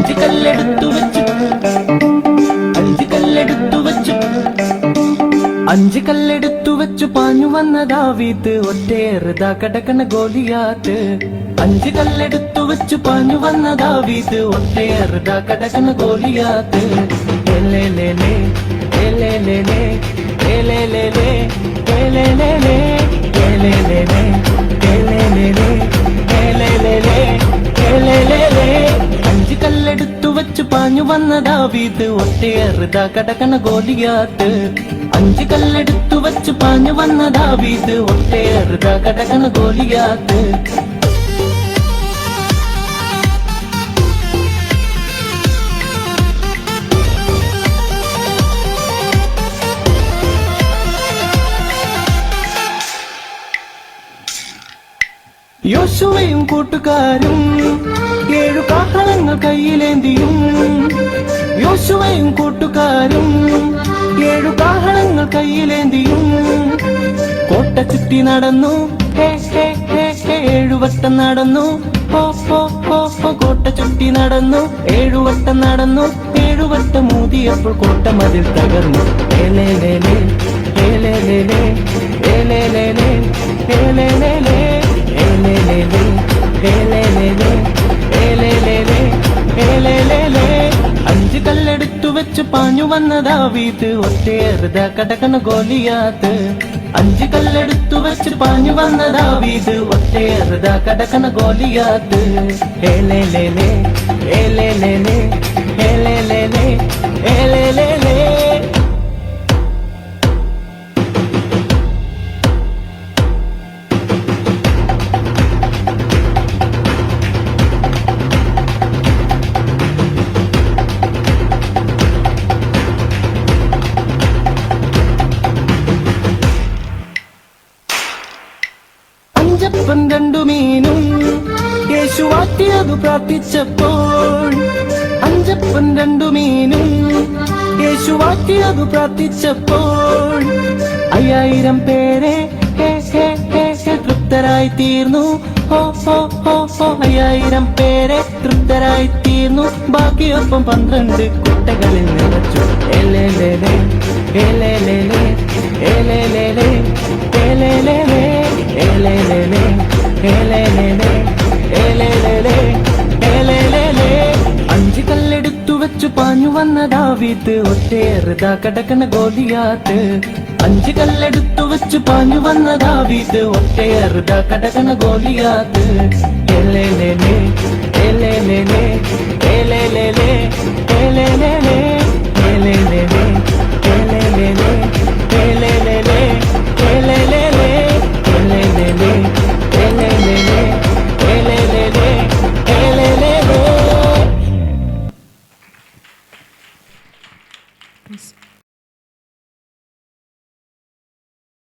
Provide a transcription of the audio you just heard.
അഞ്ച് കല്ലെടുത്തു വെച്ചു പാഞ്ഞു വന്ന ദാവീദ് ഒറ്റയേറുതാ കടക്കണ ഗോലിയാത്ത്. അഞ്ച് കല്ലെടുത്തു വെച്ചു പാഞ്ഞു വന്ന ദാവീദ് ഒറ്റയേറുതാ കടക്കണ ഗോലിയാത്ത്. ഏലേലേലേ ഏലേലേലേ ഏലേലേലേ ഏലേലേലേ ഏലേലേലേ ഏലേലേലേ ഏലേലേലേ ഏലേലേലേ. അഞ്ച് കല്ലെടുത്തു വെച്ചു പാഞ്ഞു വന്ന ദാവീദ് ഒറ്റയേറുതാ കടക്കണ ഗോലിയാത്ത്. അഞ്ച് കല്ലെടുത്തു വെച്ചു പാഞ്ഞു വന്ന ദാവീദ് ഒറ്റയേറുതാ കടക്കണ ഗോലിയാത്ത്. യോശുവയും കൂട്ടുകാരും 7 കാഹളങ്ങൾ കയ്യിലേന്തിയും. യോശുവയും കൂട്ടുകാരും 7 കാഹളങ്ങൾ കയ്യിലേന്തിയും. കോട്ട ചുറ്റി നടന്നു 7 വട്ടം നടന്നു. കോട്ട ചുറ്റി നടന്നു 7 വട്ടം നടന്നു. 7 വട്ടം ഊതിയപ്പോൾ കോട്ട മതിൽ തകർന്നു. ഏലേലേലേ ഏലേലേലേ ഏലേലേലേ ഏലേലേലേ ഏലേലേലേ ഏലേലേലേ ഏലേലേലേ ഏലേലേലേ. അഞ്ച് കല്ലെടുത്തു വെച്ച് പാഞ്ഞു വന്ന ദാവീദ് ഒറ്റയേറുതാ കടക്കണ ഗോലിയാത്ത്. അഞ്ച് കല്ലെടുത്തു വെച്ച് പാഞ്ഞു വന്ന ദാവീദ് ഒറ്റയേറുതാ കടക്കണ ഗോലിയാത്ത്. ഏലേലേലേ ഏലേലേലേ ഏലേലേലേ ഏലേലേലേ. അഞ്ചപ്പം 2 മീനും യേശു വാറ്റിയതു പ്രാർത്ഥിച്ചപ്പോൾ. അഞ്ചപ്പം 2 മീനും യേശു വാറ്റിയതു പ്രാർത്ഥിച്ചപ്പോൾ 5000 പേരെ തൃപ്തരായി തീർന്നു. 5000 പേരെ തൃപ്തരായി തീർന്നു. ബാക്കിയൊപ്പം 12 കുട്ടകളിൽ നിറച്ചു. ഏലേലേലേ ഏലേലേലേ ഏലേലേലേ ഏലേലേലേ ഏലേലേലേ ഏലേലേലേ ഏലേലേലേ ഏലേലേലേ. അഞ്ച് കല്ലെടുത്തു വെച്ചു പാഞ്ഞു വന്ന ദാവീദ് ഒറ്റയേറുതാ കടക്കണ ഗോലിയാത്ത്. അഞ്ച് കല്ലെടുത്തു വെച്ചു പാഞ്ഞു വന്ന ദാവീദ് ഒറ്റയേറുതാ കടക്കണ ഗോലിയാത്ത്. ഏലേലേലേ ഏലേലേലേ ഏലേലേലേ ഏലേലേലേ ഏലേലേലേ ഏലേലേലേ ഏലേലേലേ ഏലേലേലേ ഏലേലേലേ ഏലേലേലേ ഏലേലേലേ ഏലേലേലേ.